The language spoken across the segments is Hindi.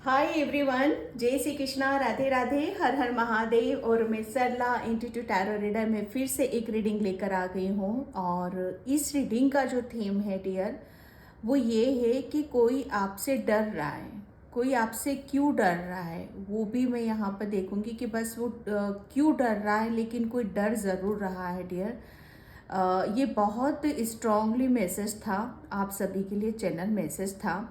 हाय एवरीवन, जय श्री कृष्णा, राधे राधे, हर हर महादेव। और मैं सरला इंटू टैरो रीडर में फिर से एक रीडिंग लेकर आ गई हूँ। और इस रीडिंग का जो थीम है डियर, वो ये है कि कोई आपसे डर रहा है। कोई आपसे क्यों डर रहा है वो भी मैं यहाँ पर देखूँगी कि बस वो क्यों डर रहा है, लेकिन कोई डर ज़रूर रहा है डियर। ये बहुत स्ट्रॉन्गली मैसेज था, आप सभी के लिए चैनल मैसेज था।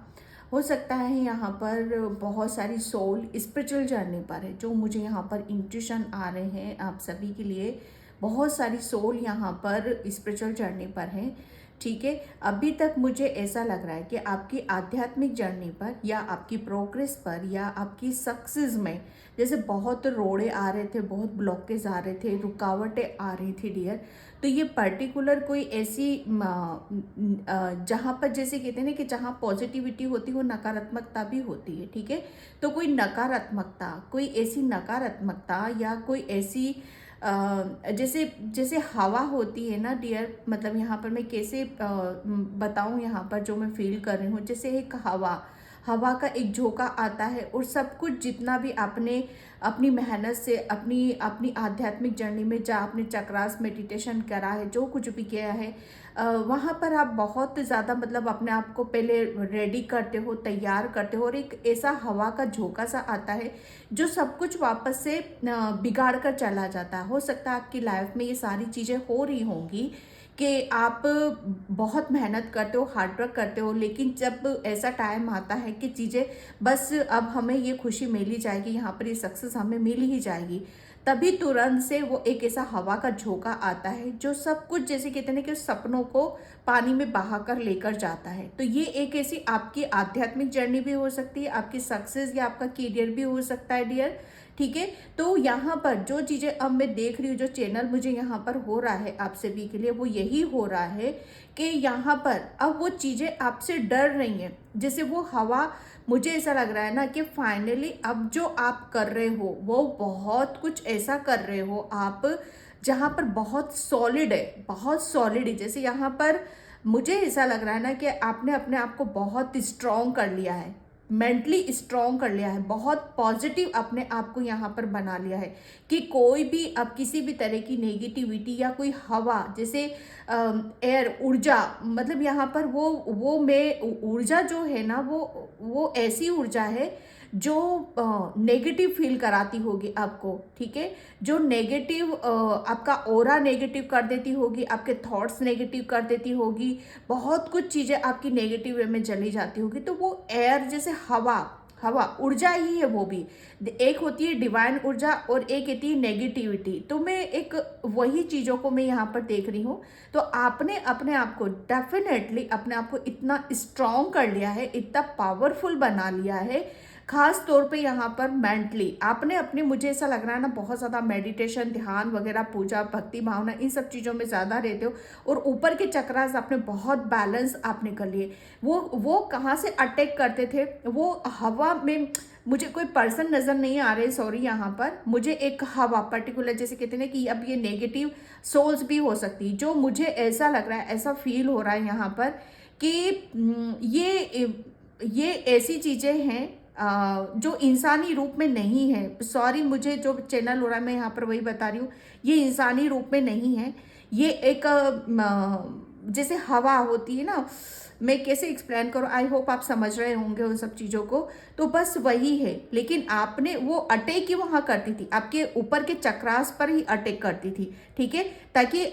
हो सकता है यहाँ पर बहुत सारी सोल स्पिरिचुअल जर्नी पर है, जो मुझे यहाँ पर इंट्यूशन आ रहे हैं आप सभी के लिए। बहुत सारी सोल यहाँ पर स्पिरिचुअल जर्नी पर हैं, ठीक है। अभी तक मुझे ऐसा लग रहा है कि आपकी आध्यात्मिक जर्नी पर या आपकी प्रोग्रेस पर या आपकी सक्सेस में जैसे बहुत रोड़े आ रहे थे, बहुत ब्लॉकेज आ रहे थे, रुकावटें आ रही थी डियर। तो ये पर्टिकुलर कोई ऐसी जहाँ पर जैसे कहते हैं ना कि जहाँ पॉजिटिविटी होती है वो नकारात्मकता भी होती है, ठीक है। तो कोई नकारात्मकता, कोई ऐसी नकारात्मकता या कोई ऐसी जैसे जैसे हवा होती है ना डियर, मतलब यहाँ पर मैं कैसे बताऊँ, यहाँ पर जो मैं फील कर रही हूँ जैसे एक हवा, हवा का एक झोंका आता है और सब कुछ जितना भी आपने अपनी मेहनत से अपनी अपनी आध्यात्मिक जर्नी में जहाँ आपने चक्रास मेडिटेशन करा है, जो कुछ भी किया है, वहाँ पर आप बहुत ज़्यादा मतलब अपने आप को पहले रेडी करते हो, तैयार करते हो, और एक ऐसा हवा का झोंका सा आता है जो सब कुछ वापस से बिगाड़ कर चला जाता है। हो सकता है आपकी लाइफ में ये सारी चीज़ें हो रही होंगी कि आप बहुत मेहनत करते हो, हार्डवर्क करते हो, लेकिन जब ऐसा टाइम आता है कि चीज़ें बस अब हमें ये खुशी मिल ही जाएगी, यहाँ पर ये सक्सेस हमें मिल ही जाएगी, तभी तुरंत से वो एक ऐसा हवा का झोंका आता है जो सब कुछ जैसे कहते हैं कि सपनों को पानी में बहा कर लेकर जाता है। तो ये एक ऐसी आपकी आध्यात्मिक जर्नी भी हो सकती है, आपकी सक्सेस या आपका करियर भी हो सकता है डियर, ठीक है। तो यहाँ पर जो चीज़ें अब मैं देख रही हूँ, जो चैनल मुझे यहाँ पर हो रहा है आप सभी के लिए, वो यही हो रहा है कि यहाँ पर अब वो चीज़ें आपसे डर रही हैं। जैसे वो हवा, मुझे ऐसा लग रहा है ना कि फाइनली अब जो आप कर रहे हो वो बहुत कुछ ऐसा कर रहे हो आप, जहाँ पर बहुत सॉलिड है, बहुत सॉलिड है। जैसे यहाँ पर मुझे ऐसा लग रहा है ना कि आपने अपने आप को बहुत स्ट्रॉन्ग कर लिया है, मेंटली स्ट्रॉन्ग कर लिया है, बहुत पॉजिटिव अपने आप को यहाँ पर बना लिया है कि कोई भी अब किसी भी तरह की नेगेटिविटी या कोई हवा, जैसे एयर, ऊर्जा, मतलब यहाँ पर वो मैं ऊर्जा जो है ना, वो ऐसी ऊर्जा है जो नेगेटिव फील कराती होगी आपको, ठीक है। जो नेगेटिव आपका ऑरा नेगेटिव कर देती होगी, आपके थॉट्स नेगेटिव कर देती होगी, बहुत कुछ चीज़ें आपकी नेगेटिव वे में चली जाती होगी। तो वो एयर जैसे हवा, हवा ऊर्जा ही है वो भी। एक होती है डिवाइन ऊर्जा और एक होती है नेगेटिविटी। तो मैं एक वही चीज़ों को मैं यहाँ पर देख रही हूँ। तो आपने अपने आप को डेफिनेटली अपने आप को इतना स्ट्रॉन्ग कर लिया है, इतना पावरफुल बना लिया है, खास तौर पे यहाँ पर मेंटली आपने अपने, मुझे ऐसा लग रहा है ना, बहुत ज़्यादा मेडिटेशन, ध्यान वगैरह, पूजा, भक्ति भावना, इन सब चीज़ों में ज़्यादा रहते हो। और ऊपर के चक्रास आपने बहुत बैलेंस आपने कर लिए। वो कहाँ से अटैक करते थे, वो हवा में, मुझे कोई पर्सन नज़र नहीं आ रहे, सॉरी, यहाँ पर मुझे एक हवा पर्टिकुलर, जैसे कहते हैं कि अब ये नेगेटिव सोल्स भी हो सकती, जो मुझे ऐसा लग रहा है, ऐसा फील हो रहा है यहाँ पर कि ये ऐसी चीज़ें हैं जो इंसानी रूप में नहीं है। सॉरी, मुझे जो चैनल हो रहा है मैं यहाँ पर वही बता रही हूँ, ये इंसानी रूप में नहीं है। ये एक जैसे हवा होती है ना, मैं कैसे एक्सप्लेन करूँ, आई होप आप समझ रहे होंगे उन सब चीज़ों को। तो बस वही है, लेकिन आपने वो अटैक ही वहाँ करती थी, आपके ऊपर के चक्रास पर ही अटैक करती थी, ठीक है। ताकि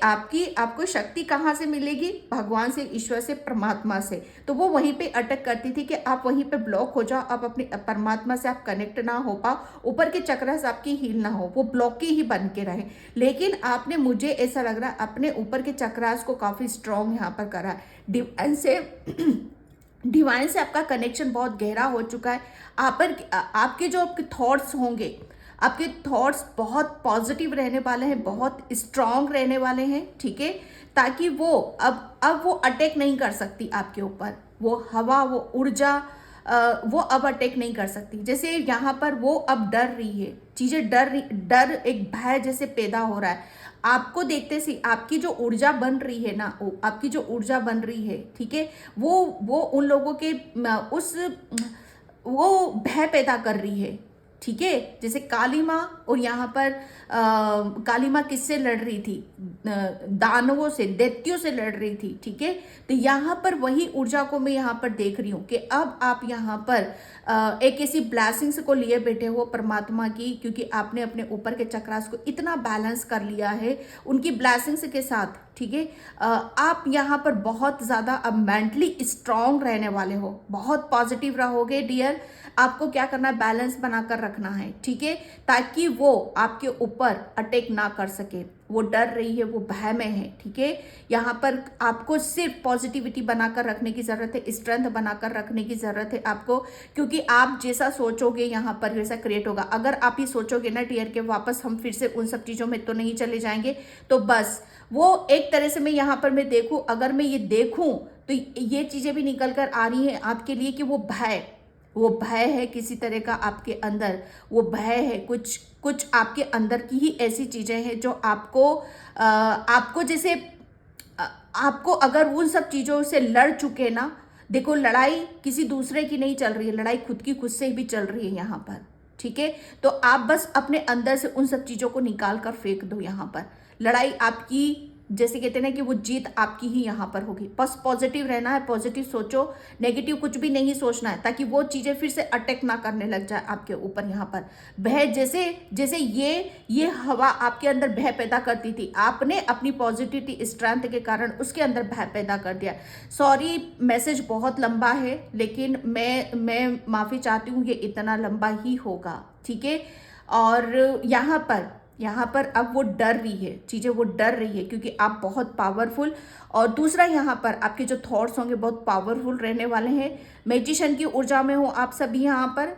आपको शक्ति कहाँ से मिलेगी, भगवान से, ईश्वर से, परमात्मा से। तो वो वहीं पे अटैक करती थी कि आप वहीं पे ब्लॉक हो जाओ, आप अपने परमात्मा से आप कनेक्ट ना हो पाओ, ऊपर के चक्रास आपकी हील ना हो, वो ब्लॉक के ही बन के रहे। लेकिन आपने, मुझे ऐसा लग रहा है, अपने ऊपर के चक्रास को काफ़ी स्ट्रॉन्ग यहाँ पर करा है। डिवाइन से डिवाइन से आपका कनेक्शन बहुत गहरा हो चुका है। आपके जो आपके थॉट्स होंगे, आपके थॉट्स बहुत पॉजिटिव रहने वाले हैं, बहुत स्ट्रांग रहने वाले हैं, ठीक है। ताकि वो अब वो अटैक नहीं कर सकती आपके ऊपर, वो हवा, वो ऊर्जा, वो अब अटैक नहीं कर सकती। जैसे यहाँ पर वो अब डर रही है, चीज़ें डर एक भय जैसे पैदा हो रहा है आपको देखते सी। आपकी जो ऊर्जा बन रही है ना, आपकी जो ऊर्जा बन रही है, ठीक है, वो उन लोगों के उस वो भय पैदा कर रही है, ठीक है। जैसे काली माँ, और यहाँ पर काली माँ किससे लड़ रही थी? दानवों से, दैत्यों से लड़ रही थी, ठीक है। तो यहाँ पर वही ऊर्जा को मैं यहाँ पर देख रही हूँ कि अब आप यहाँ पर एक ऐसी ब्लेसिंग्स को लिए बैठे हो परमात्मा की, क्योंकि आपने अपने ऊपर के चक्रास को इतना बैलेंस कर लिया है उनकी ब्लेसिंग्स के साथ, ठीक है। आप यहाँ पर बहुत ज़्यादा अब मेंटली स्ट्रांग रहने वाले हो, बहुत पॉजिटिव रहोगे डियर। आपको क्या करना है? बैलेंस बनाकर रखना है, ठीक है, ताकि वो आपके ऊपर अटैक ना कर सके। वो डर रही है, वो भय में है, ठीक है। यहाँ पर आपको सिर्फ पॉजिटिविटी बनाकर रखने की जरूरत है, स्ट्रेंथ बनाकर रखने की जरूरत है आपको, क्योंकि आप जैसा सोचोगे यहाँ पर वैसा क्रिएट होगा। अगर आप ये सोचोगे ना डियर के वापस हम फिर से उन सब चीज़ों में तो नहीं चले जाएंगे, तो बस वो एक तरह से मैं यहाँ पर मैं देखूँ, अगर मैं ये देखूँ तो ये चीज़ें भी निकल कर आ रही हैं आपके लिए कि वो भय है किसी तरह का आपके अंदर, वो भय है, कुछ कुछ आपके अंदर की ही ऐसी चीज़ें हैं जो आपको जैसे आपको अगर उन सब चीज़ों से लड़ चुके ना, देखो लड़ाई किसी दूसरे की नहीं चल रही है, लड़ाई खुद से भी चल रही है यहाँ पर, ठीक है। तो आप बस अपने अंदर से उन सब चीज़ों को निकाल कर फेंक दो। यहाँ पर लड़ाई आपकी, जैसे कहते हैं ना कि वो जीत आपकी ही यहाँ पर होगी। बस पॉजिटिव रहना है, पॉजिटिव सोचो, नेगेटिव कुछ भी नहीं सोचना है, ताकि वो चीज़ें फिर से अटैक ना करने लग जाए आपके ऊपर। यहाँ पर भय, जैसे जैसे ये हवा आपके अंदर भय पैदा करती थी, आपने अपनी पॉजिटिविटी स्ट्रेंथ के कारण उसके अंदर भय पैदा कर दिया। सॉरी, मैसेज बहुत लंबा है, लेकिन मैं माफ़ी चाहती हूँ, ये इतना लंबा ही होगा, ठीक है। और यहाँ पर अब वो डर रही है, चीज़ें वो डर रही है, क्योंकि आप बहुत पावरफुल, और दूसरा यहाँ पर आपके जो थॉट्स होंगे बहुत पावरफुल रहने वाले हैं। मैजिशियन की ऊर्जा में हो आप सभी, यहाँ पर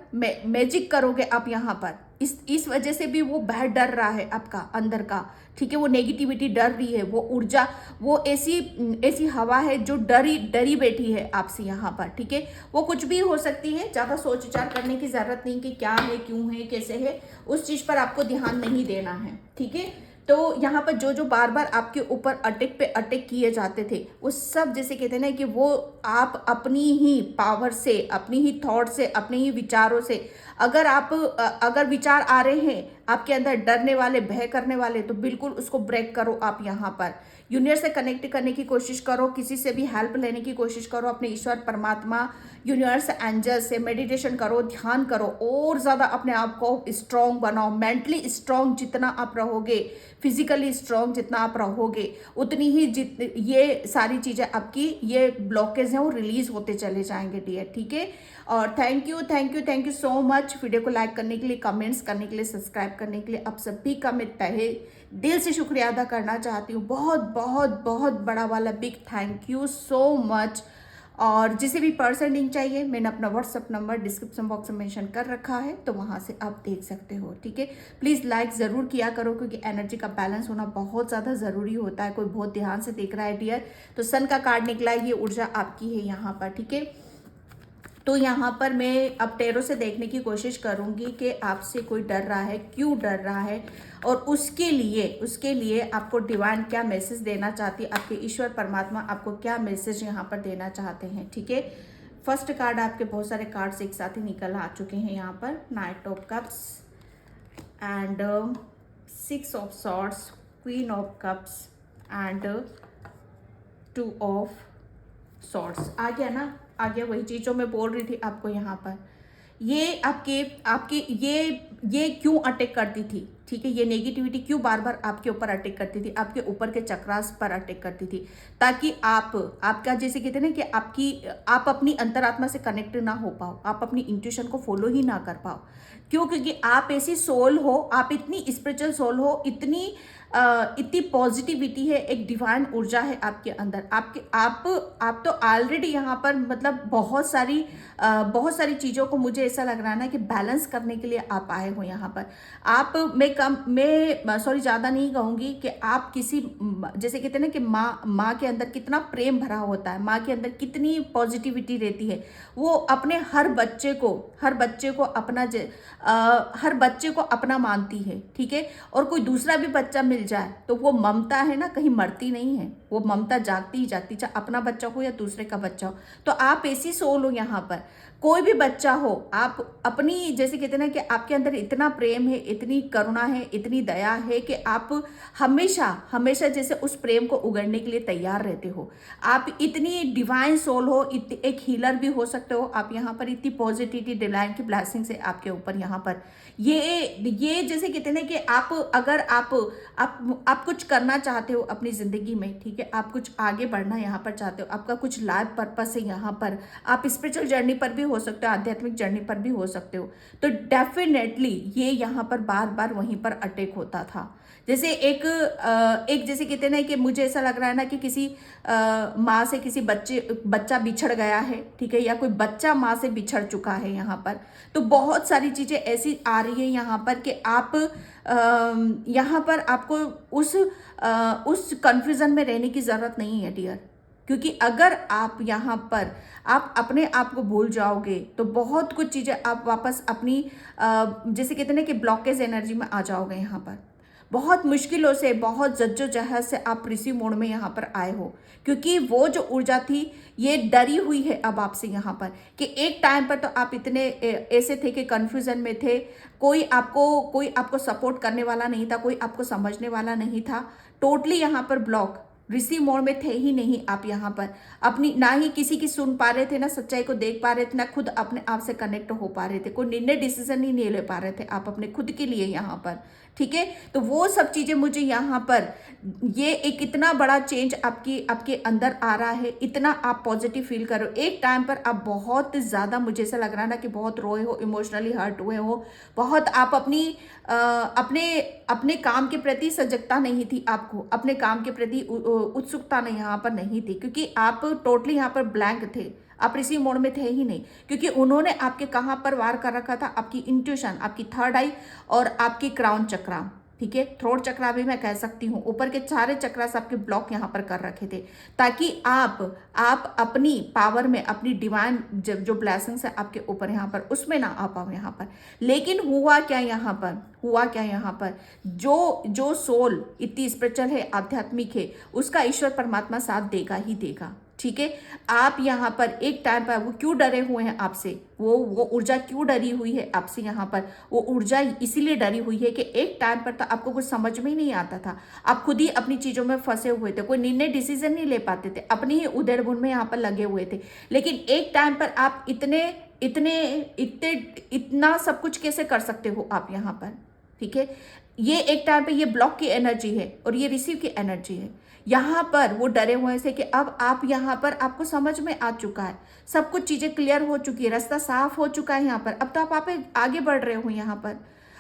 मैजिक करोगे आप यहाँ पर। इस वजह से भी वो भय डर रहा है आपका अंदर का, ठीक है। वो नेगेटिविटी डर रही है, वो ऊर्जा, वो ऐसी हवा है जो डरी बैठी है आपसे यहाँ पर, ठीक है। वो कुछ भी हो सकती है, ज़्यादा सोच विचार करने की ज़रूरत नहीं कि क्या है, क्यों है, कैसे है, उस चीज़ पर आपको ध्यान नहीं देना है, ठीक है। तो यहाँ पर जो बार बार आपके ऊपर अटैक पे अटैक किए जाते थे, वो सब जैसे कहते हैं ना कि वो आप अपनी ही पावर से, अपनी ही थॉट से, अपने ही विचारों से, अगर विचार आ रहे हैं आपके अंदर डरने वाले, भय करने वाले, तो बिल्कुल उसको ब्रेक करो आप। यहाँ पर यूनिवर्स से कनेक्ट करने की कोशिश करो, किसी से भी हेल्प लेने की कोशिश करो, अपने ईश्वर परमात्मा, यूनिवर्स, एंजल से मेडिटेशन करो, ध्यान करो, और ज़्यादा अपने आप को स्ट्रॉन्ग बनाओ। मेंटली स्ट्रॉन्ग जितना आप रहोगे, फिजिकली स्ट्रॉन्ग जितना आप रहोगे, उतनी ही ये सारी चीज़ें आपकी, ये ब्लॉकेज हैं वो रिलीज होते चले जाएंगे डियर, ठीक है। और thank you so much video को लाइक करने के लिए, कमेंट्स करने के लिए, सब्सक्राइब करने के लिए। आप सभी का मैं तहे दिल से शुक्रिया अदा करना चाहती हूँ। बहुत बहुत बहुत बड़ा वाला big thank you so much. और जिसे भी पर्सन लिंक चाहिए, मैंने अपना व्हाट्सअप नंबर डिस्क्रिप्शन बॉक्स में मेंशन कर रखा है, तो वहाँ से आप देख सकते हो, ठीक है। प्लीज़ लाइक ज़रूर किया करो, क्योंकि एनर्जी का बैलेंस होना बहुत ज़्यादा ज़रूरी होता है। कोई बहुत ध्यान से देख रहा है डियर, तो सन का कार्ड निकला है, ये ऊर्जा आपकी है यहाँ पर, ठीक है। तो यहाँ पर मैं अब टैरो से देखने की कोशिश करूँगी कि आपसे कोई डर रहा है, क्यों डर रहा है, और उसके लिए आपको डिवाइन क्या मैसेज देना चाहती है, आपके ईश्वर परमात्मा आपको क्या मैसेज यहाँ पर देना चाहते हैं, ठीक है। फर्स्ट कार्ड, आपके बहुत सारे कार्ड्स एक साथ ही निकल आ चुके हैं यहाँ पर। Knight of cups and 6 of swords, queen of cups and 2 of swords. आ गया ना, आ गया वही चीज़ जो मैं बोल रही थी आपको। यहाँ पर ये आपके ये क्यों अटैक करती थी, ठीक है। ये नेगेटिविटी क्यों बार बार आपके ऊपर अटैक करती थी, आपके ऊपर के चक्रास पर अटैक करती थी, ताकि आपका जैसे कहते हैं ना कि आप अपनी अंतरात्मा से कनेक्ट ना हो पाओ, आप अपनी इंट्यूशन को फॉलो ही ना कर पाओ। क्यों? क्योंकि आप ऐसी सोल हो, आप इतनी स्पिरिचुअल सोल हो, इतनी पॉजिटिविटी है, एक डिवाइन ऊर्जा है आपके अंदर। आप तो ऑलरेडी यहाँ पर मतलब बहुत सारी चीज़ों को मुझे ऐसा लग रहा है ना कि बैलेंस करने के लिए आप आए हो यहाँ पर। मैं सॉरी ज़्यादा नहीं कहूँगी कि आप किसी, जैसे कहते हैं ना कि माँ के अंदर कितना प्रेम भरा होता है, माँ के अंदर कितनी पॉजिटिविटी रहती है, वो अपने हर बच्चे को अपना मानती है, ठीक है। और कोई दूसरा भी बच्चा मिल जाए तो वो ममता है ना, कहीं मरती नहीं है, वो ममता जागती ही जागती, चाहे अपना बच्चा हो या दूसरे का बच्चा हो। तो आप ऐसी सोल हो यहाँ पर। कोई भी बच्चा हो, आप अपनी जैसे कहते हैं ना कि आपके अंदर इतना प्रेम है, इतनी करुणा है, इतनी दया है कि आप हमेशा हमेशा जैसे उस प्रेम को उगड़ने के लिए तैयार रहते हो। आप इतनी डिवाइन सोल हो, एक हीलर भी हो सकते हो आप यहाँ पर। इतनी पॉजिटिविटी डिवाइन की ब्लेसिंग्स है आपके ऊपर यहाँ पर। ये जैसे कहते हैं ना कि आप अगर आप कुछ करना चाहते हो अपनी जिंदगी में, ठीक है, आप कुछ आगे बढ़ना यहाँ पर चाहते हो, आपका कुछ लाइफ पर्पस है यहाँ पर, आप स्पिरिचुअल जर्नी पर भी हो सकते हो, आध्यात्मिक जर्नी पर भी हो सकते हो, तो डेफिनेटली ये यहाँ पर बार बार वहीं पर अटैक होता था। जैसे एक जैसे कहते हैं ना कि मुझे ऐसा लग रहा है ना कि किसी माँ से किसी बच्चा बिछड़ गया है, ठीक है, या कोई बच्चा माँ से बिछड़ चुका है यहाँ पर। तो बहुत सारी चीजें ऐसी आ रही है यहाँ पर कि आप यहाँ पर आपको उस कंफ्यूजन में रहने की जरूरत नहीं है डियर। क्योंकि अगर आप यहाँ पर आप अपने आप को भूल जाओगे तो बहुत कुछ चीजें आप वापस अपनी जैसे कहते हैं ना कि ब्लॉकेज एनर्जी में आ जाओगे यहाँ पर। बहुत मुश्किलों से, बहुत जद्दोजहद से आप ऋषि मोड में यहाँ पर आए हो, क्योंकि वो जो ऊर्जा थी ये डरी हुई है अब आपसे यहाँ पर। कि एक टाइम पर तो आप इतने ऐसे थे कि कंफ्यूजन में थे, कोई आपको सपोर्ट करने वाला नहीं था, कोई आपको समझने वाला नहीं था, टोटली यहाँ पर ब्लॉक ऋषि मोड में थे ही नहीं आप यहाँ पर। अपनी ना ही किसी की सुन पा रहे थे, ना सच्चाई को देख पा रहे थे, ना खुद अपने आप से कनेक्ट हो पा रहे थे, कोई निर्णय डिसीजन ही नहीं ले पा रहे थे आप अपने खुद के लिए यहाँ पर, ठीक है। तो वो सब चीजें मुझे यहाँ पर ये एक इतना बड़ा चेंज आपके अंदर आ रहा है, इतना आप पॉजिटिव फील करो। एक टाइम पर आप बहुत ज्यादा, मुझे ऐसा लग रहा है ना कि बहुत रोए हो, इमोशनली हर्ट हुए हो, बहुत आप अपने काम के प्रति सजगता नहीं थी आपको, अपने काम के प्रति उत्सुकता नहीं यहाँ पर नहीं थी, क्योंकि आप टोटली यहाँ पर ब्लैंक थे, आप ऋषि मोड में थे ही नहीं। क्योंकि उन्होंने आपके कहाँ पर वार कर रखा था, आपकी इंट्यूशन, आपकी थर्ड आई और आपकी क्राउन चक्रा, ठीक है, थ्रोट चक्रा भी मैं कह सकती हूँ। ऊपर के सारे चक्रास आपके ब्लॉक यहाँ पर कर रखे थे, ताकि आप अपनी पावर में, अपनी डिवाइन जो ब्लेसिंग्स है आपके ऊपर यहाँ पर, उसमें ना आ पाओ यहाँ पर। लेकिन हुआ क्या यहाँ पर, जो सोल इतनी स्पिरिचुअल है, आध्यात्मिक है, उसका ईश्वर परमात्मा साथ देगा ही देगा, ठीक है। आप यहाँ पर एक टाइम पर वो क्यों डरे हुए हैं आपसे, वो ऊर्जा क्यों डरी हुई है आपसे यहाँ पर, वो ऊर्जा इसीलिए डरी हुई है कि एक टाइम पर तो आपको कुछ समझ में ही नहीं आता था, आप खुद ही अपनी चीजों में फंसे हुए थे, कोई निर्णय डिसीजन नहीं ले पाते थे, अपनी ही उधेड़-बुन में यहाँ पर लगे हुए थे। लेकिन एक टाइम पर आप इतना सब कुछ कैसे कर सकते हो आप यहाँ पर, ठीक है। ये एक टाइम पे ये ब्लॉक की एनर्जी है और ये रिसीव की एनर्जी है। यहाँ पर वो डरे हुए से कि अब आप यहाँ पर, आपको समझ में आ चुका है, सब कुछ चीजें क्लियर हो चुकी है, रास्ता साफ हो चुका है यहाँ पर। अब तो आप आगे बढ़ रहे हो यहाँ पर,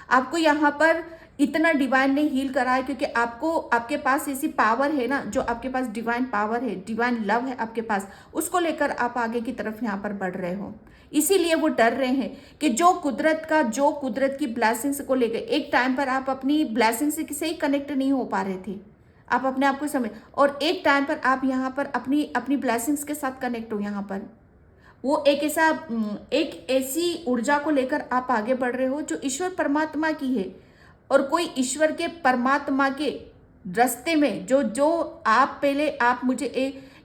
आपको यहाँ पर इतना डिवाइन ने हील करा है, क्योंकि आपके पास ऐसी पावर है ना, जो आपके पास डिवाइन पावर है, डिवाइन लव है आपके पास, उसको लेकर आप आगे की तरफ यहाँ पर बढ़ रहे हो। इसीलिए वो डर रहे हैं कि जो कुदरत की ब्लेसिंग्स को लेकर एक टाइम पर आप अपनी ब्लेसिंग्स से ही कनेक्ट नहीं हो पा रहे थे, आप अपने आप को समझ, और एक टाइम पर आप यहाँ पर अपनी ब्लेसिंग्स के साथ कनेक्ट हो। यहाँ पर वो एक ऐसी ऊर्जा को लेकर आप आगे बढ़ रहे हो जो ईश्वर परमात्मा की है, और कोई ईश्वर के परमात्मा के रास्ते में जो आप मुझे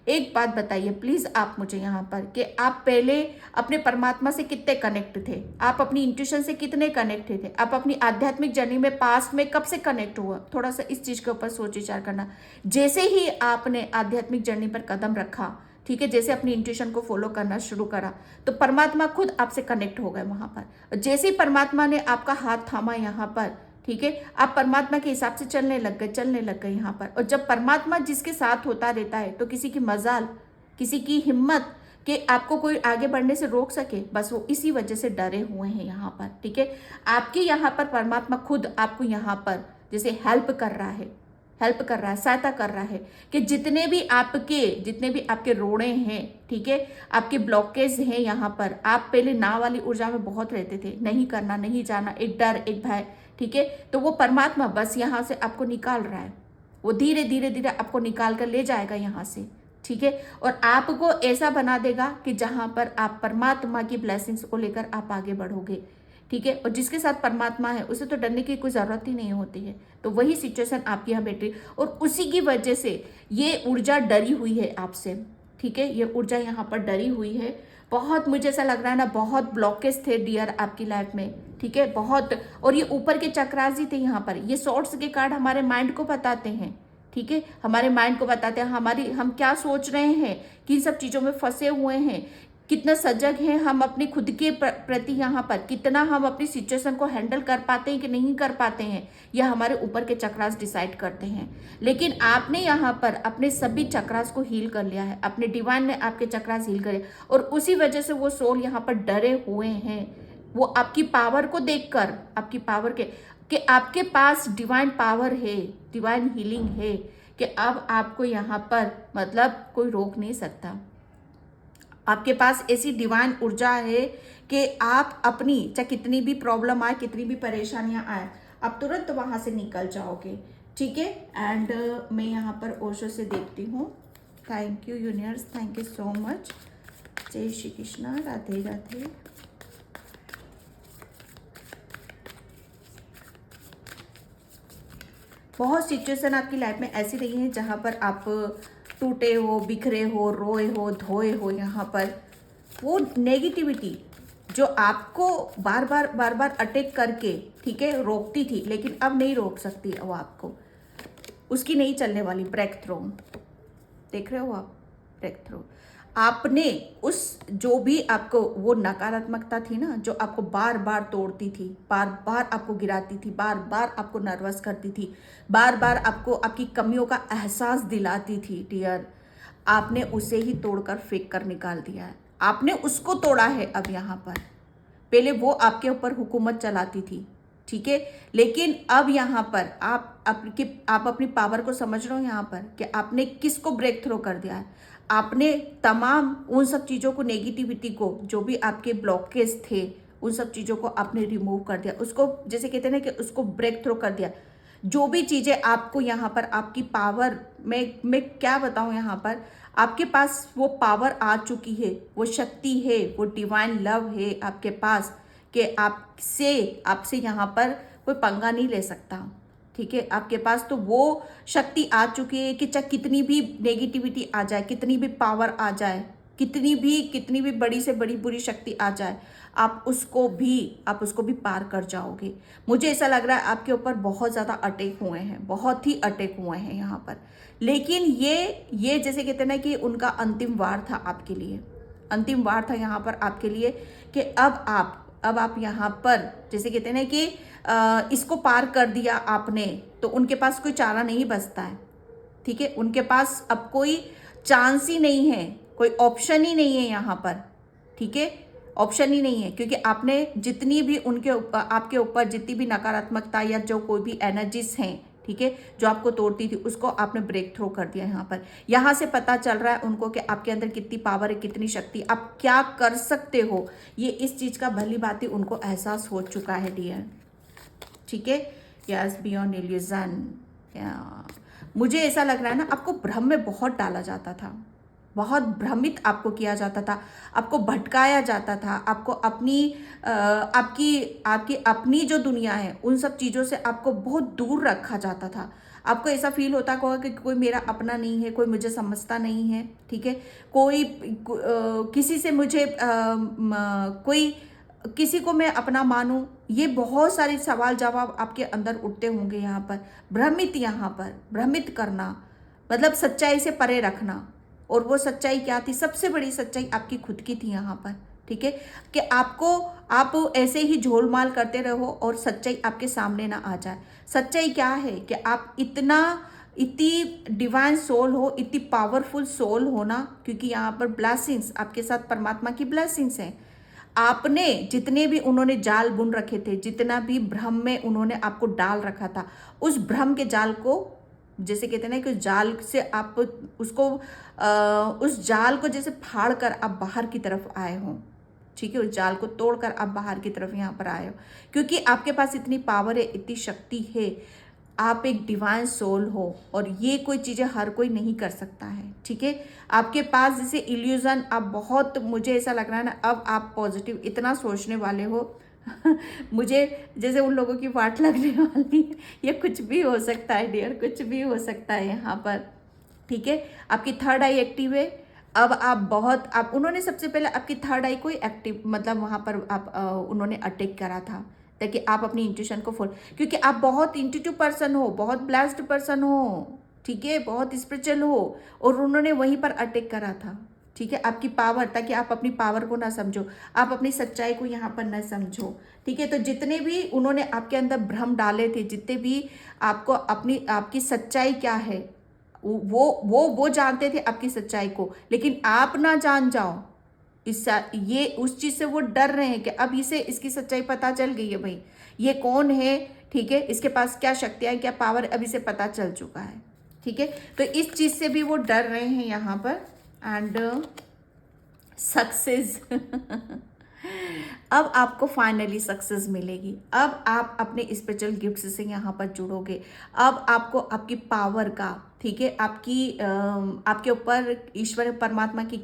एक बात बताइए प्लीज, आप मुझे यहाँ पर, कि आप पहले अपने परमात्मा से कितने कनेक्ट थे, आप अपनी इंट्यूशन से कितने कनेक्ट थे, आप अपनी आध्यात्मिक जर्नी में पास्ट में कब से कनेक्ट हुआ, थोड़ा सा इस चीज के ऊपर सोच विचार करना। जैसे ही आपने आध्यात्मिक जर्नी पर कदम रखा, ठीक है, जैसे अपनी इंट्यूशन को फॉलो करना शुरू करा, तो परमात्मा खुद आपसे कनेक्ट हो गए वहां पर। जैसे ही परमात्मा ने आपका हाथ थामा यहाँ पर, ठीक है, आप परमात्मा के हिसाब से चलने लग गए यहाँ पर। और जब परमात्मा जिसके साथ होता रहता है, तो किसी की मजाल, किसी की हिम्मत कि आपको कोई आगे बढ़ने से रोक सके, बस वो इसी वजह से डरे हुए हैं यहाँ पर, ठीक है। आपके यहाँ पर परमात्मा खुद आपको यहाँ पर जैसे हेल्प कर रहा है, सहायता कर रहा है, कि जितने भी आपके रोड़े हैं, ठीक है, आपके ब्लॉकेज हैं यहाँ पर। आप पहले ना वाली ऊर्जा में बहुत रहते थे, नहीं करना, नहीं जाना, एक डर, एक भय, ठीक है, तो वो परमात्मा बस यहाँ से आपको निकाल रहा है, वो धीरे धीरे आपको निकाल कर ले जाएगा यहाँ से, ठीक है, और आपको ऐसा बना देगा कि जहां पर आप परमात्मा की ब्लेसिंग्स को लेकर आप आगे बढ़ोगे, ठीक है। और जिसके साथ परमात्मा है उसे तो डरने की कोई जरूरत ही नहीं होती है। तो वही सिचुएशन आपकी यहाँ बैठ रही, और उसी की वजह से ये ऊर्जा डरी हुई है आपसे, ठीक है, ये ऊर्जा यहाँ पर डरी हुई है। बहुत मुझे ऐसा लग रहा है ना, बहुत ब्लॉकेज थे डियर आपकी लाइफ में, ठीक है, बहुत। और ये ऊपर के चक्रास ही थे यहाँ पर। ये सॉर्ट्स के कार्ड हमारे माइंड को बताते हैं, ठीक है, हमारे माइंड को बताते हैं हम क्या सोच रहे हैं, किन सब चीज़ों में फंसे हुए हैं, कितना सजग हैं हम अपने खुद के प्रति, यहाँ पर कितना हम अपनी सिचुएशन को हैंडल कर पाते हैं कि नहीं कर पाते हैं, यह हमारे ऊपर के चक्रास डिसाइड करते हैं। लेकिन आपने यहाँ पर अपने सभी चक्रास को हील कर लिया है, अपने डिवाइन ने आपके चक्रास हील करे, और उसी वजह से वो सोल यहाँ पर डरे हुए हैं। वो आपकी पावर को देखकर, आपकी पावर के कि आपके पास डिवाइन पावर है, डिवाइन हीलिंग है, कि अब आपको यहाँ पर मतलब कोई रोक नहीं सकता। आपके पास ऐसी डिवाइन ऊर्जा है कि आप अपनी चाहे कितनी भी प्रॉब्लम आए, कितनी भी परेशानियां आए, आप तुरंत वहां से निकल जाओगे, ठीक है। एंड मैं यहाँ पर ओशो से देखती हूँ। Thank you universe, thank you so much. जय श्री कृष्णा, राधे राधे। बहुत सिचुएशन आपकी लाइफ में ऐसी रही है जहाँ पर आप टूटे हो, बिखरे हो, रोए हो, धोए हो। यहाँ पर वो नेगेटिविटी जो आपको बार बार अटैक करके, ठीक है, रोकती थी, लेकिन अब नहीं रोक सकती वो आपको। उसकी नहीं चलने वाली ब्रेक थ्रू। देख रहे हो आप, ब्रेक थ्रू। आपने उस जो भी आपको वो नकारात्मकता थी ना, जो आपको बार बार तोड़ती थी, बार बार आपको गिराती थी, बार बार आपको नर्वस करती थी, बार बार आपको आपकी कमियों का एहसास दिलाती थी डियर, आपने उसे ही तोड़कर फेंक कर निकाल दिया है। आपने उसको तोड़ा है अब यहाँ पर। पहले वो आपके ऊपर हुकूमत चलाती थी, ठीक है, लेकिन अब यहाँ पर आप अपनी पावर को समझ रहे हो यहाँ पर कि आपने किसको ब्रेक थ्रो कर दिया है। आपने तमाम उन सब चीज़ों को, नेगेटिविटी को, जो भी आपके ब्लॉकेज थे, उन सब चीज़ों को आपने रिमूव कर दिया, उसको जैसे कहते हैं ना कि उसको ब्रेक थ्रो कर दिया। जो भी चीज़ें आपको यहाँ पर आपकी पावर में, मैं क्या बताऊँ, यहाँ पर आपके पास वो पावर आ चुकी है, वो शक्ति है, वो डिवाइन लव है आपके पास, कि आपसे यहाँ पर कोई पंगा नहीं ले सकता, ठीक है। आपके पास तो वो शक्ति आ चुकी है कि चाहे कितनी भी नेगेटिविटी आ जाए, कितनी भी पावर आ जाए, कितनी भी बड़ी से बड़ी बुरी शक्ति आ जाए, आप उसको भी पार कर जाओगे। मुझे ऐसा लग रहा है आपके ऊपर बहुत ज़्यादा अटैक हुए हैं, बहुत ही अटैक हुए हैं यहाँ पर। लेकिन ये जैसे कहते हैं ना कि उनका अंतिम वार था आपके लिए, अंतिम वार था यहाँ पर आपके लिए, कि अब आप यहाँ पर जैसे कहते हैं ना कि इसको पार कर दिया आपने, तो उनके पास कोई चारा नहीं बचता है, ठीक है। उनके पास अब कोई चांस ही नहीं है, कोई ऑप्शन ही नहीं है यहाँ पर, ठीक है, ऑप्शन ही नहीं है, क्योंकि आपने जितनी भी आपके ऊपर जितनी भी नकारात्मकता या जो कोई भी एनर्जीज हैं, ठीक है, जो आपको तोड़ती थी, उसको आपने ब्रेक थ्रू कर दिया यहाँ पर। यहाँ से पता चल रहा है उनको कि आपके अंदर कितनी पावर है, कितनी शक्ति, आप क्या कर सकते हो। ये इस चीज़ का भली भांति उनको एहसास हो चुका है डियर, ठीक है। Yes, beyond illusion. मुझे ऐसा लग रहा है ना, आपको भ्रम में बहुत डाला जाता था, बहुत भ्रमित आपको किया जाता था, आपको भटकाया जाता था, आपको आपकी अपनी जो दुनिया है, उन सब चीज़ों से आपको बहुत दूर रखा जाता था। आपको ऐसा फील होता होगा कि कोई मेरा अपना नहीं है, कोई मुझे समझता नहीं है, ठीक है, किसी से मुझे कोई किसी को मैं अपना मानूं, ये बहुत सारे सवाल जवाब आपके अंदर उठते होंगे यहाँ पर। भ्रमित करना मतलब सच्चाई से परे रखना, और वो सच्चाई क्या थी? सबसे बड़ी सच्चाई आपकी खुद की थी यहाँ पर, ठीक है, कि आप ऐसे ही झोलमाल करते रहो और सच्चाई आपके सामने ना आ जाए। सच्चाई क्या है कि आप इतनी डिवाइन सोल हो, इतनी पावरफुल सोल हो ना, क्योंकि यहाँ पर ब्लेसिंग्स आपके साथ परमात्मा की ब्लेसिंग्स हैं। आपने जितने भी उन्होंने जाल बुन रखे थे, जितना भी भ्रम में उन्होंने आपको डाल रखा था, उस भ्रम के जाल को, जैसे कहते हैं ना कि जाल से आप उस जाल को जैसे फाड़ कर आप बाहर की तरफ आए हो, ठीक है, उस जाल को तोड़कर आप बाहर की तरफ यहाँ पर आए हो, क्योंकि आपके पास इतनी पावर है, इतनी शक्ति है, आप एक डिवाइन सोल हो, और ये कोई चीज़ें हर कोई नहीं कर सकता है, ठीक है। आपके पास जैसे इल्यूजन, आप बहुत, मुझे ऐसा लग रहा है ना, अब आप पॉजिटिव इतना सोचने वाले हो मुझे जैसे उन लोगों की वाट लगने वाली है। ये कुछ भी हो सकता है डियर, कुछ भी हो सकता है यहाँ पर, ठीक है। आपकी थर्ड आई एक्टिव है, अब आप बहुत आप उन्होंने सबसे पहले आपकी थर्ड आई को एक्टिव मतलब वहाँ पर आप उन्होंने अटैक करा था, ताकि आप अपनी इंट्यूशन को फॉलो, क्योंकि आप बहुत इंट्यूटिव पर्सन हो, बहुत ब्लेस्ड पर्सन हो, ठीक है, बहुत स्पिरिचुअल हो, और उन्होंने वहीं पर अटैक करा था, ठीक है, आपकी पावर, ताकि आप अपनी पावर को ना समझो, आप अपनी सच्चाई को यहाँ पर ना समझो, ठीक है। तो जितने भी उन्होंने आपके अंदर भ्रम डाले थे, जितने भी आपको अपनी आपकी सच्चाई क्या है, वो जानते थे आपकी सच्चाई को, लेकिन आप ना जान जाओ, इस ये उस चीज से वो डर रहे हैं कि अब इसे इसकी सच्चाई पता चल गई है भाई, ये कौन है, ठीक है, इसके पास क्या शक्तियां, क्या पावर, अब इसे पता चल चुका है, ठीक है। तो इस चीज से भी वो डर रहे हैं यहाँ पर। एंड सक्सेस अब आपको फाइनली सक्सेस मिलेगी, अब आप अपने स्पिरिचुअल गिफ्ट से यहाँ पर जुड़ोगे, अब आपको आपकी पावर का, ठीक है, आपके ऊपर ईश्वर परमात्मा की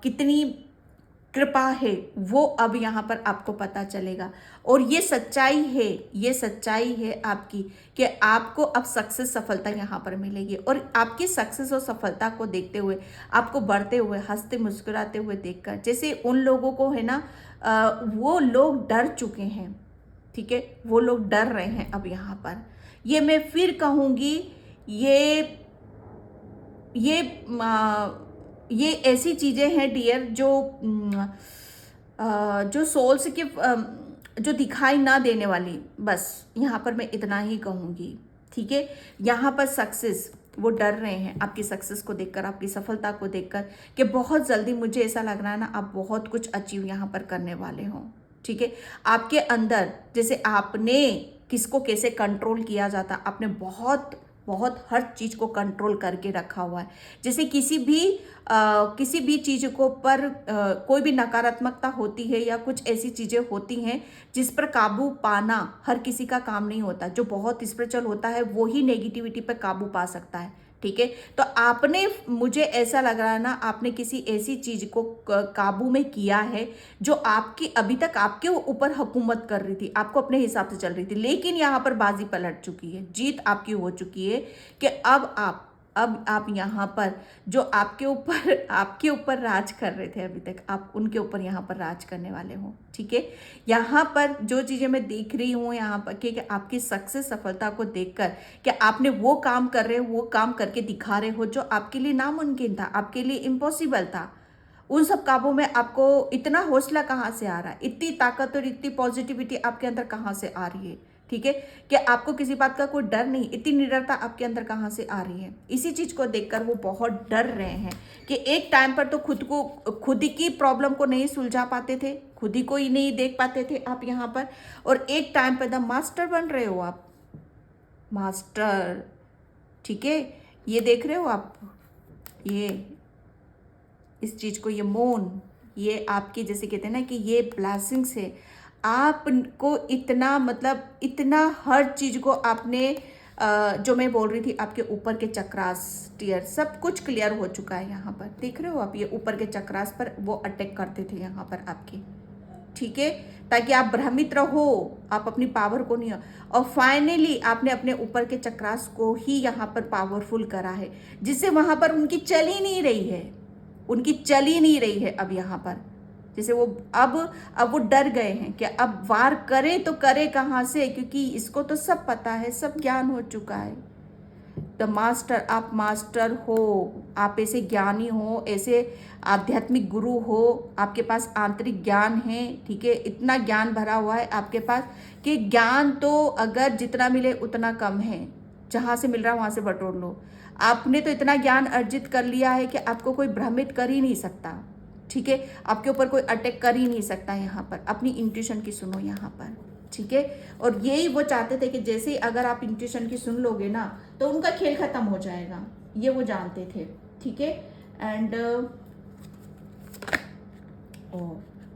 कितनी कृपा है, वो अब यहाँ पर आपको पता चलेगा। और ये सच्चाई है, ये सच्चाई है आपकी, कि आपको अब सक्सेस सफलता यहाँ पर मिलेगी, और आपकी सक्सेस और सफलता को देखते हुए, आपको बढ़ते हुए, हंसते मुस्कुराते हुए देखकर, जैसे उन लोगों को है ना, वो लोग डर चुके हैं, ठीक है, वो लोग डर रहे हैं अब यहाँ पर। ये मैं फिर कहूँगी, ये ये ऐसी चीज़ें हैं डियर, जो सोल्स के जो दिखाई ना देने वाली, बस यहाँ पर मैं इतना ही कहूँगी, ठीक है। यहाँ पर सक्सेस, वो डर रहे हैं आपकी सक्सेस को देखकर, आपकी सफलता को देखकर, कि बहुत जल्दी मुझे ऐसा लग रहा है ना, आप बहुत कुछ अचीव यहाँ पर करने वाले हो, ठीक है। आपके अंदर जैसे आपने किसको कैसे कंट्रोल किया जाता, आपने बहुत बहुत हर चीज़ को कंट्रोल करके रखा हुआ है। जैसे किसी भी चीज़ को पर कोई भी नकारात्मकता होती है, या कुछ ऐसी चीज़ें होती हैं जिस पर काबू पाना हर किसी का काम नहीं होता, जो बहुत स्पिरिचुअल होता है वो ही नेगेटिविटी पर काबू पा सकता है, ठीक है। तो आपने, मुझे ऐसा लग रहा है ना, आपने किसी ऐसी चीज को काबू में किया है जो आपकी अभी तक आपके ऊपर हुकूमत कर रही थी, आपको अपने हिसाब से चल रही थी, लेकिन यहाँ पर बाजी पलट चुकी है, जीत आपकी हो चुकी है, कि अब आप यहाँ पर जो आपके ऊपर राज कर रहे थे अभी तक, आप उनके ऊपर यहाँ पर राज करने वाले हो, ठीक है। यहाँ पर जो चीज़ें मैं देख रही हूँ यहाँ पर, कि आपकी सक्सेस सफलता को देखकर, कि आपने वो काम कर रहे हो, वो काम करके दिखा रहे हो जो आपके लिए नामुमकिन था, आपके लिए इम्पॉसिबल था। उन सब कामों में आपको इतना हौसला कहाँ से आ रहा है, इतनी ताकत और इतनी पॉजिटिविटी आपके अंदर कहाँ से आ रही है, ठीक है, कि आपको किसी बात का कोई डर नहीं, इतनी निडरता आपके अंदर कहाँ से आ रही है। इसी चीज को देखकर वो बहुत डर रहे हैं, कि एक टाइम पर तो खुद की प्रॉब्लम को नहीं सुलझा पाते थे, खुद ही को ही नहीं देख पाते थे आप यहाँ पर, और एक टाइम पर द मास्टर बन रहे हो आप, मास्टर, ठीक है। ये देख रहे हो आप, ये इस चीज को, ये मौन, ये आपकी, जैसे कहते हैं ना कि ये ब्लेसिंग्स है, आपको इतना, मतलब इतना हर चीज को आपने जो मैं बोल रही थी, आपके ऊपर के चक्रास टीयर सब कुछ क्लियर हो चुका है यहाँ पर, देख रहे हो आप, ये ऊपर के चक्रास पर वो अटैक करते थे यहाँ पर आपके, ठीक है, ताकि आप भ्रमित रहो, आप अपनी पावर को नहीं, और फाइनली आपने अपने ऊपर के चक्रास को ही यहाँ पर पावरफुल करा है, जिससे वहां पर उनकी चल ही नहीं रही है, उनकी चल ही नहीं रही है अब यहाँ पर, जैसे वो अब वो डर गए हैं कि अब वार करे तो करे कहाँ से, क्योंकि इसको तो सब पता है, सब ज्ञान हो चुका है। द मास्टर, आप मास्टर हो, आप ऐसे ज्ञानी हो, ऐसे आध्यात्मिक गुरु हो, आपके पास आंतरिक ज्ञान है, ठीक है, इतना ज्ञान भरा हुआ है आपके पास, कि ज्ञान तो अगर जितना मिले उतना कम है, जहाँ से मिल रहा है वहाँ से बटोर लो। आपने तो इतना ज्ञान अर्जित कर लिया है कि आपको कोई भ्रमित कर ही नहीं सकता, ठीक है, आपके ऊपर कोई अटैक कर ही नहीं सकता यहाँ पर। अपनी इंट्यूशन की सुनो यहाँ पर, ठीक है। और यही वो चाहते थे कि जैसे ही अगर आप इंट्यूशन की सुन लोगे ना, तो उनका खेल खत्म हो जाएगा, ये वो जानते थे, ठीक है। And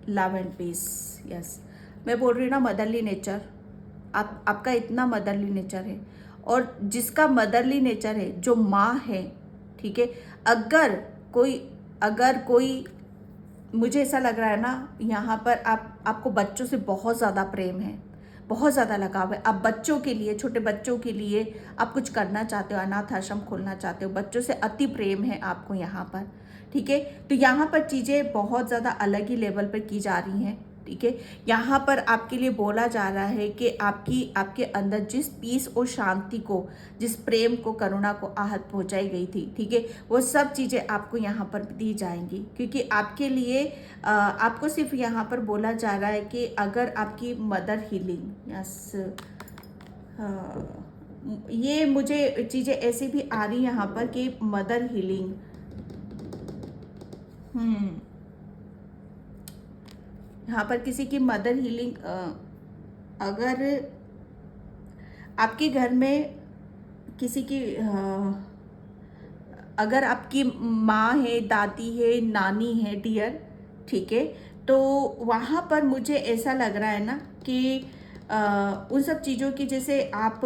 love and peace, yes, मैं बोल रही हूँ ना, मदरली नेचर, आपका इतना मदरली नेचर है, और जिसका मदरली नेचर है, जो माँ है, ठीक है, अगर कोई मुझे ऐसा लग रहा है ना यहाँ पर, आपको बच्चों से बहुत ज़्यादा प्रेम है, बहुत ज़्यादा लगाव है, आप बच्चों के लिए, छोटे बच्चों के लिए आप कुछ करना चाहते हो, अनाथ आश्रम खोलना चाहते हो, बच्चों से अति प्रेम है आपको यहाँ पर, ठीक है। तो यहाँ पर चीज़ें बहुत ज़्यादा अलग ही लेवल पर की जा रही हैं, ठीक है। यहाँ पर आपके लिए बोला जा रहा है कि आपके अंदर जिस पीस और शांति को, जिस प्रेम को, करुणा को आहत पहुंचाई गई थी, ठीक है, वो सब चीज़ें आपको यहाँ पर दी जाएंगी, क्योंकि आपके लिए आपको सिर्फ यहाँ पर बोला जा रहा है कि अगर आपकी मदर हीलिंग, यस, ये मुझे चीज़ें ऐसी भी आ रही यहाँ पर कि मदर हीलिंग, यहाँ पर किसी की मदर हीलिंग, अगर आपके घर में किसी की अगर आपकी माँ है, दादी है, नानी है डियर, ठीक है, तो वहाँ पर मुझे ऐसा लग रहा है ना कि उन सब चीज़ों की, जैसे आप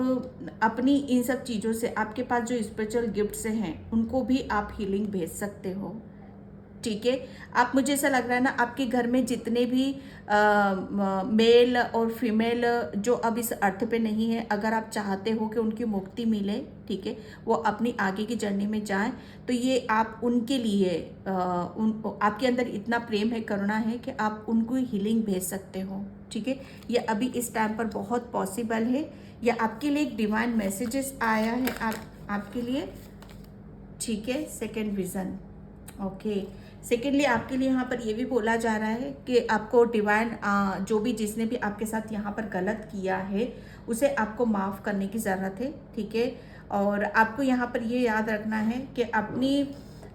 अपनी इन सब चीज़ों से, आपके पास जो स्पिरिचुअल गिफ्ट्स हैं उनको भी आप हीलिंग भेज सकते हो, ठीक है। आप, मुझे ऐसा लग रहा है ना, आपके घर में जितने भी मेल और फीमेल जो अब इस अर्थ पे नहीं है, अगर आप चाहते हो कि उनकी मुक्ति मिले, ठीक है, वो अपनी आगे की जर्नी में जाएं, तो ये आप उनके लिए आपके अंदर इतना प्रेम है, करुणा है कि आप उनको हीलिंग भेज सकते हो, ठीक है। ये अभी इस टाइम पर बहुत पॉसिबल है। ये आपके लिए एक डिवाइन मैसेजेस आया है आपके लिए, ठीक है। Second vision, okay. सेकेंडली आपके लिए यहाँ पर ये भी बोला जा रहा है कि आपको डिवाइन, जो भी जिसने भी आपके साथ यहाँ पर गलत किया है उसे आपको माफ़ करने की ज़रूरत है, ठीक है। और आपको यहाँ पर ये याद रखना है कि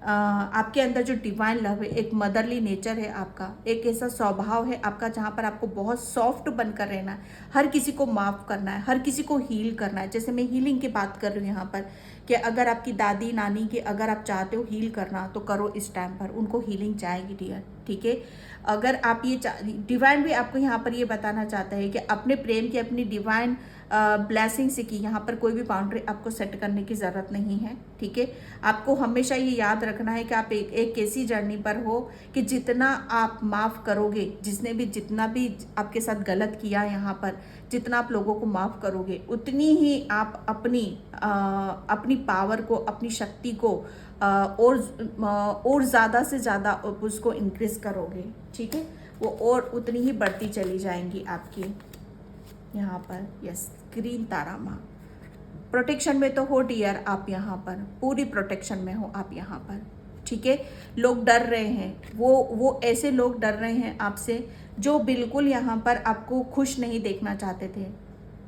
आपके अंदर जो डिवाइन लव है, एक मदरली नेचर है आपका, एक ऐसा स्वभाव है आपका जहाँ पर आपको बहुत सॉफ्ट बनकर रहना है, हर किसी को माफ़ करना है, हर किसी को हील करना है। जैसे मैं हीलिंग की बात कर रही हूँ यहाँ पर कि अगर आपकी दादी नानी की अगर आप चाहते हो हील करना तो करो, इस टाइम पर उनको हीलिंग जाएगी डियर, ठीक है। अगर आप ये डिवाइन भी आपको यहाँ पर ये बताना चाहता है कि अपने प्रेम की, अपनी डिवाइन ब्लेसिंग से की, यहाँ पर कोई भी बाउंड्री आपको सेट करने की ज़रूरत नहीं है, ठीक है। आपको हमेशा ये याद रखना है कि आप एक ऐसी जर्नी पर हो कि जितना आप माफ़ करोगे, जितना भी आपके साथ गलत किया यहाँ पर, जितना आप लोगों को माफ़ करोगे, उतनी ही आप अपनी पावर को, अपनी शक्ति को और ज़्यादा से ज़्यादा उसको इंक्रीज करोगे, ठीक है। वो और उतनी ही बढ़ती चली जाएंगी आपकी यहाँ पर। यस, ग्रीन तारा माँ, प्रोटेक्शन में तो हो डियर, आप यहाँ पर पूरी प्रोटेक्शन में हो आप यहाँ पर, ठीक है। लोग डर रहे हैं, वो ऐसे लोग डर रहे हैं आपसे जो बिल्कुल यहाँ पर आपको खुश नहीं देखना चाहते थे,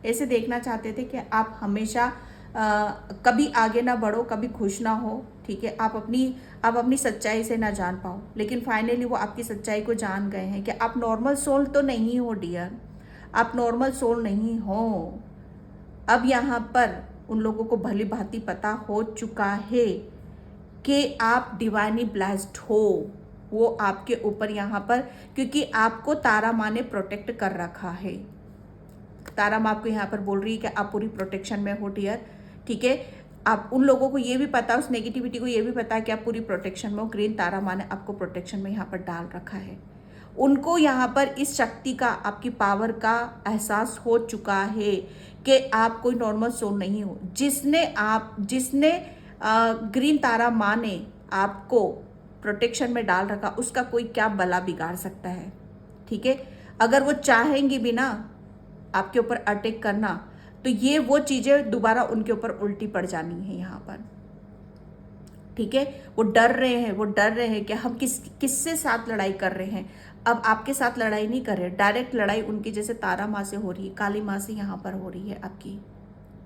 ऐसे देखना चाहते थे कि आप हमेशा कभी आगे ना बढ़ो, कभी खुश ना हो, ठीक है। आप अपनी सच्चाई से ना जान पाओ, लेकिन फाइनली वो आपकी सच्चाई को जान गए हैं कि आप नॉर्मल सोल तो नहीं हो डियर, आप नॉर्मल सोल नहीं हो। अब यहाँ पर उन लोगों को भली भांति पता हो चुका है कि आप डिवाइनली ब्लेस्ड हो, वो आपके ऊपर यहाँ पर, क्योंकि आपको तारा माँ ने प्रोटेक्ट कर रखा है। तारा माँ आपको यहाँ पर बोल रही है कि आप पूरी प्रोटेक्शन में हो डियर, ठीक है। आप उन लोगों को ये भी पता, उस नेगेटिविटी को ये भी पता है कि आप पूरी प्रोटेक्शन में हो। ग्रीन तारा माँ ने आपको प्रोटेक्शन में यहाँ पर डाल रखा है। उनको यहाँ पर इस शक्ति का, आपकी पावर का एहसास हो चुका है कि आप कोई नॉर्मल सोल नहीं हो। जिसने ग्रीन तारा माँ ने आपको प्रोटेक्शन में डाल रखा, उसका कोई क्या भला बिगाड़ सकता है, ठीक है। अगर वो चाहेंगी भी ना आपके ऊपर अटैक करना, तो ये वो चीज़ें दोबारा उनके ऊपर उल्टी पड़ जानी है यहाँ पर, ठीक है। वो डर रहे हैं कि हम किससे साथ लड़ाई कर रहे हैं। अब आपके साथ लड़ाई नहीं कर रहे, डायरेक्ट लड़ाई उनकी जैसे तारा माँ से हो रही है, काली माँ से यहाँ पर हो रही है आपकी,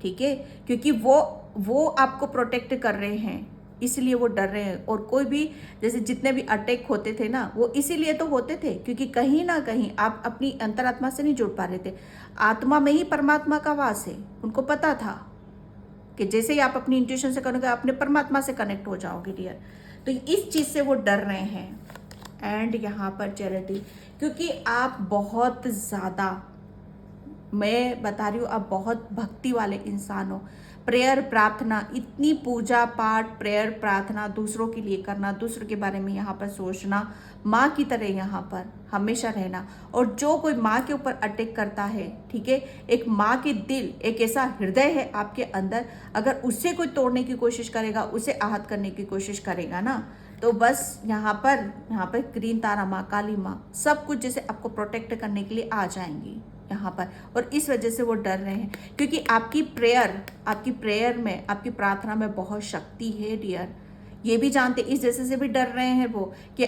ठीक है। क्योंकि वो आपको प्रोटेक्ट कर रहे हैं, इसलिए वो डर रहे हैं। और कोई भी, जैसे जितने भी अटैक होते थे ना, वो इसीलिए तो होते थे क्योंकि कहीं ना कहीं आप अपनी अंतरात्मा से नहीं जुड़ पा रहे थे। आत्मा में ही परमात्मा का वास है। उनको पता था कि जैसे ही आप अपनी इंट्यूशन से करोगे, अपने परमात्मा से कनेक्ट हो जाओगे डियर। तो इस चीज़ से वो डर रहे हैं। एंड यहाँ पर चैरिटी, क्योंकि आप बहुत ज़्यादा, मैं बता रही हूँ, आप बहुत भक्ति वाले इंसान हो। प्रेयर, प्रार्थना, इतनी पूजा पाठ, प्रेयर, प्रार्थना, दूसरों के लिए करना, दूसरों के बारे में यहाँ पर सोचना, माँ की तरह यहाँ पर हमेशा रहना। और जो कोई माँ के ऊपर अटैक करता है, ठीक है, एक माँ के दिल, एक ऐसा हृदय है आपके अंदर, अगर उससे कोई तोड़ने की कोशिश करेगा, उसे आहत करने की कोशिश करेगा ना, तो बस यहाँ पर ग्रीन तारा माँ, काली माँ, सब कुछ जैसे आपको प्रोटेक्ट करने के लिए आ जाएंगी यहाँ पर। और इस वजह से वो डर रहे हैं, क्योंकि आपकी प्रेयर में, आपकी प्रार्थना में बहुत शक्ति है डियर। ये भी जानते, इस वजह से भी डर रहे हैं वो कि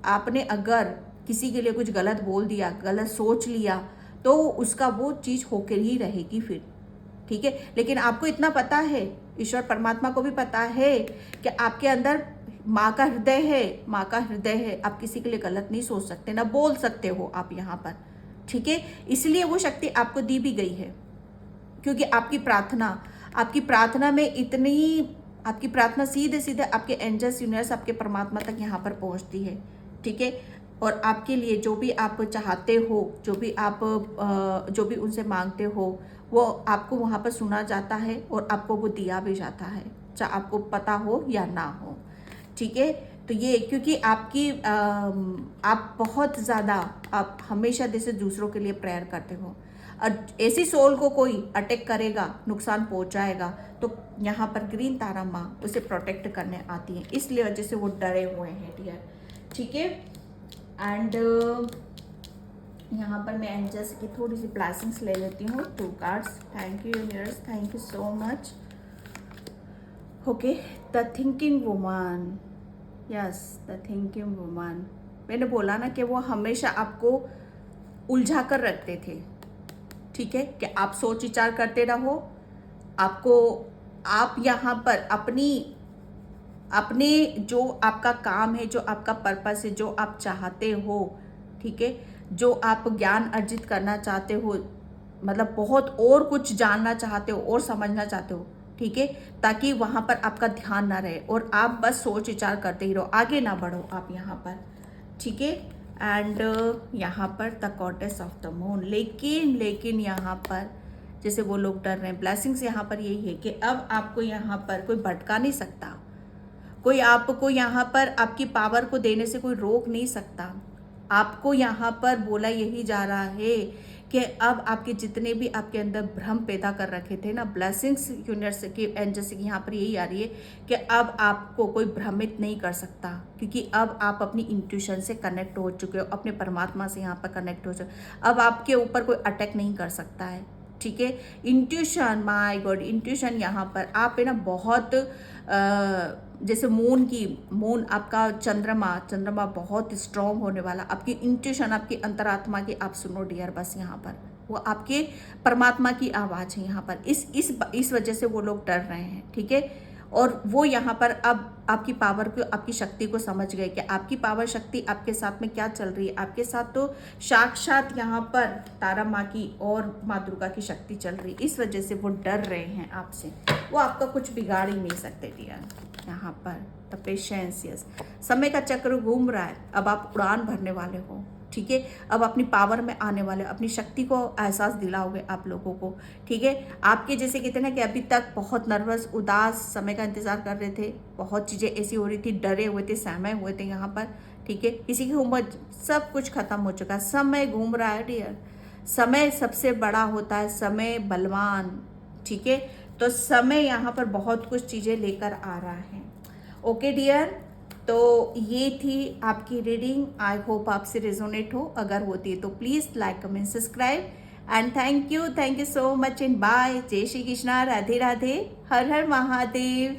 आपने अगर किसी के लिए कुछ गलत बोल दिया, गलत सोच लिया, तो उसका वो चीज़ होकर ही रहेगी फिर, ठीक है। लेकिन आपको इतना पता है, ईश्वर परमात्मा को भी पता है कि आपके अंदर माँ का हृदय है। आप किसी के लिए गलत नहीं सोच सकते, ना बोल सकते हो आप यहाँ पर, ठीक है। इसलिए वो शक्ति आपको दी भी गई है, क्योंकि आपकी प्रार्थना में इतनी, आपकी प्रार्थना सीधे सीधे आपके एंजल्स, यूनिवर्स, आपके परमात्मा तक यहाँ पर पहुँचती है, ठीक है। और आपके लिए जो भी आप चाहते हो, जो भी उनसे मांगते हो, वो आपको वहाँ पर सुना जाता है और आपको वो दिया भी जाता है, चाहे आपको पता हो या ना हो, ठीक है। तो ये क्योंकि आप बहुत ज़्यादा, आप हमेशा जैसे दूसरों के लिए प्रेयर करते हो, और ऐसी सोल को कोई अटैक करेगा, नुकसान पहुंचाएगा, तो यहाँ पर ग्रीन तारा माँ उसे प्रोटेक्ट करने आती है, इसलिए वजह से वो डरे हुए हैं डियर, ठीक है। एंड यहाँ पर मैं एंजल्स की थोड़ी सी ब्लेसिंग्स ले लेती हूँ, 2 cards. Thank you universe, thank you so much. Okay, the thinking woman, yes, the thinking woman. मैंने बोला ना कि वो हमेशा आपको उलझा कर रखते थे, ठीक है, कि आप सोच विचार करते रहो, आप यहाँ पर अपने जो आपका काम है, जो आपका पर्पस है, जो आप चाहते हो, ठीक है, जो आप ज्ञान अर्जित करना चाहते हो, मतलब बहुत और कुछ जानना चाहते हो और समझना चाहते हो, ठीक है, ताकि वहाँ पर आपका ध्यान ना रहे और आप बस सोच विचार करते ही रहो, आगे ना बढ़ो आप यहाँ पर, ठीक है। एंड यहाँ पर the goddess of the moon, लेकिन यहाँ पर जैसे वो लोग डर रहे हैं, ब्लेसिंग्स यहाँ पर यही है कि अब आपको यहाँ पर कोई भटका नहीं सकता, कोई आपको यहाँ पर आपकी पावर को देने से कोई रोक नहीं सकता। आपको यहाँ पर बोला यही जा रहा है कि अब आपके जितने भी आपके अंदर भ्रम पैदा कर रखे थे ना, ब्लेसिंग्स यूनिवर्स की एंजल से यहाँ पर यही आ रही है कि अब आपको कोई भ्रमित नहीं कर सकता, क्योंकि अब आप अपनी इंट्यूशन से कनेक्ट हो चुके हो, अपने परमात्मा से यहाँ पर कनेक्ट हो चुके हो। अब आपके ऊपर कोई अटैक नहीं कर सकता है, ठीक है। इंट्यूशन, माय गॉड, इंट्यूशन यहाँ पर आप है ना बहुत जैसे मून आपका चंद्रमा बहुत स्ट्रॉन्ग होने वाला, आपकी इंट्यूशन, आपकी अंतरात्मा की आप सुनो डियर, बस यहाँ पर वो आपके परमात्मा की आवाज़ है यहाँ पर, इस वजह से वो लोग डर रहे हैं, ठीक है। और वो यहाँ पर अब आपकी पावर को, आपकी शक्ति को समझ गए कि आपकी पावर शक्ति आपके साथ में क्या चल रही है। आपके साथ तो साक्षात यहाँ पर तारा माँ की और माँ दुर्गा की शक्ति चल रही है, इस वजह से वो डर रहे हैं आपसे, वो आपका कुछ बिगाड़ ही नहीं सकते डियर। यहाँ पर द पेशेंस, यस, समय का चक्र घूम रहा है, अब आप उड़ान भरने वाले हो, ठीक है। अब अपनी पावर में आने वाले, अपनी शक्ति को एहसास दिलाओगे आप लोगों को, ठीक है। आपके जैसे कहते हैं ना कि अभी तक बहुत नर्वस, उदास समय का इंतजार कर रहे थे, बहुत चीज़ें ऐसी हो रही थी, डरे हुए थे, सहमे हुए थे यहाँ पर, ठीक है। किसी की उम्र, सब कुछ खत्म हो चुका है, समय घूम रहा है डियर। समय सबसे बड़ा होता है, समय बलवान, ठीक है। तो समय यहाँ पर बहुत कुछ चीज़ें लेकर आ रहा है, ओके डियर। तो ये थी आपकी रीडिंग, आई होप आपसे रेजोनेट हो, अगर होती है तो please like, comment, subscribe and thank you so much and bye. जय श्री कृष्णा, राधे राधे, हर हर महादेव।